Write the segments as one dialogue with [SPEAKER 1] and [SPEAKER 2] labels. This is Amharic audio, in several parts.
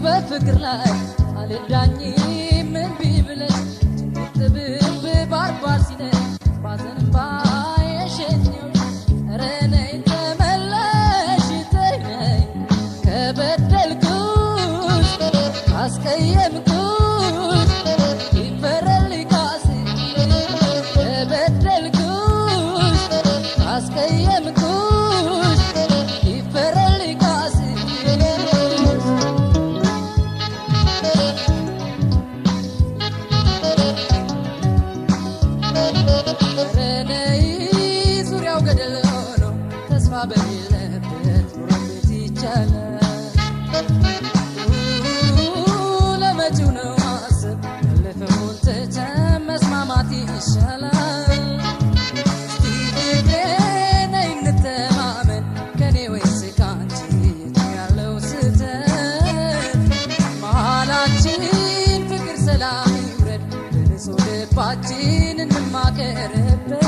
[SPEAKER 1] በፍቅር ላይ አልዳኝም ምን ቢብለሽ ትጥብብ ባርባር ሲነኝ ባዘንም ባየሸኘው ኧረ ነይ ተመለሽ ተይ ነይ ከበደልኩሽ ካስቀየምኩሽ ይፈረድልኝ ካሴ ከበደልኩሽ ካስቀየምኩሽ ይፈረድልኝ ካሴ በሌለበት ኑሮበት ይቻላል ለመጪው ነው ማሰብ ያለፈውን ትተን መስማማት ይሻላል እስቲ ፍቅሬ ነይ እንተማመን ከኔ ወይስ ካንቺ የቱ ያለው ስህተት መሃላችን ፍቅር ሰላም ይውረድ በንጹህ ልባችን እንማከርበት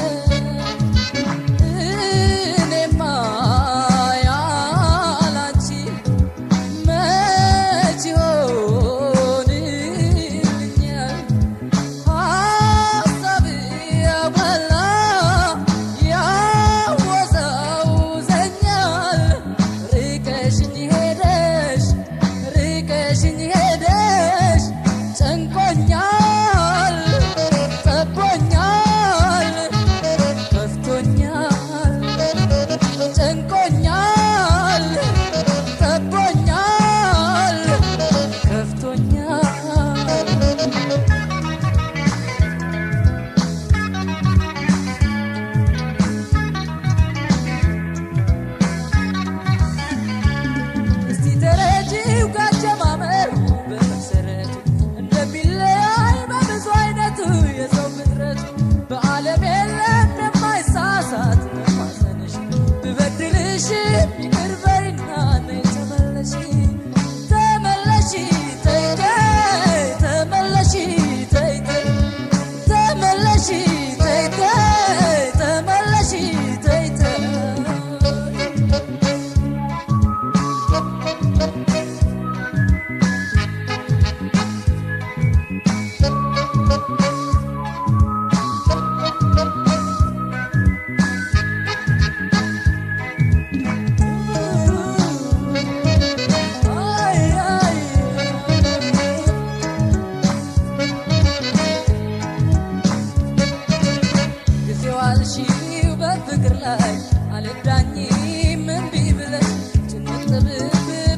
[SPEAKER 1] በፍቅር ላይ አልዳኝም ምን ቢብለሽ ትጥብብ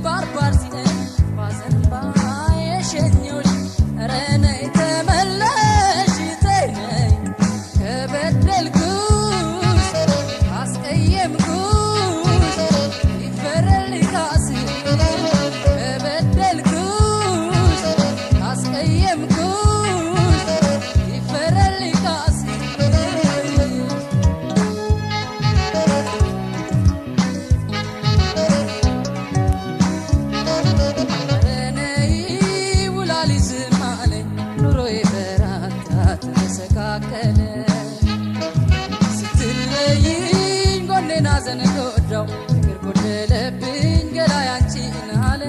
[SPEAKER 1] ባርባር ሲነኝ ባዘን ባየሸኘውሽ ኧረ ነይ ተመለሽ ተይ ነይ ከበደልኩሽ ካስቀየምኩሽ ይፈረድልኝ ካሴ ከበደልኩሽ ካስቀየምኩሽ ይፈረድልኝ ካሴ ስትለይኝ ጎኔን ሐዘን ጎዳው ፍቅር ጎደለብኝ ገላዬ አንቺን አለ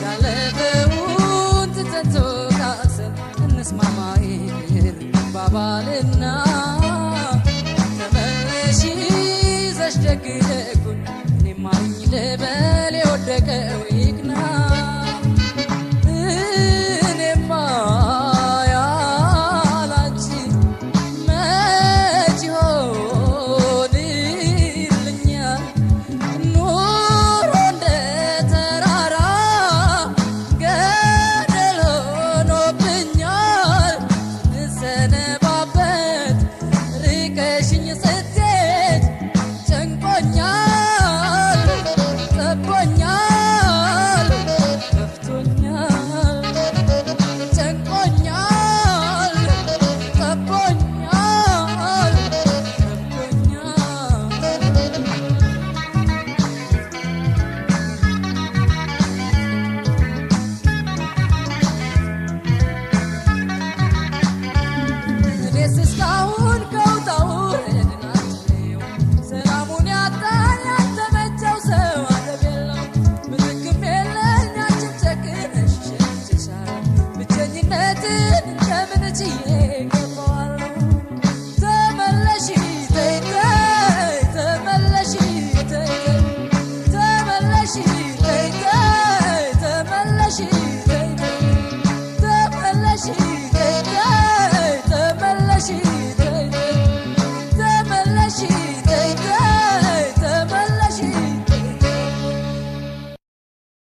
[SPEAKER 1] ያለፈውን ትተን ተወቃቅሰን እንስማማ ይቅር እንባባልና ተመለሺ ይዘሽ ደግ ደጉን እኔም ማርኝ ልበል የወደቀው ይቅና ችዬ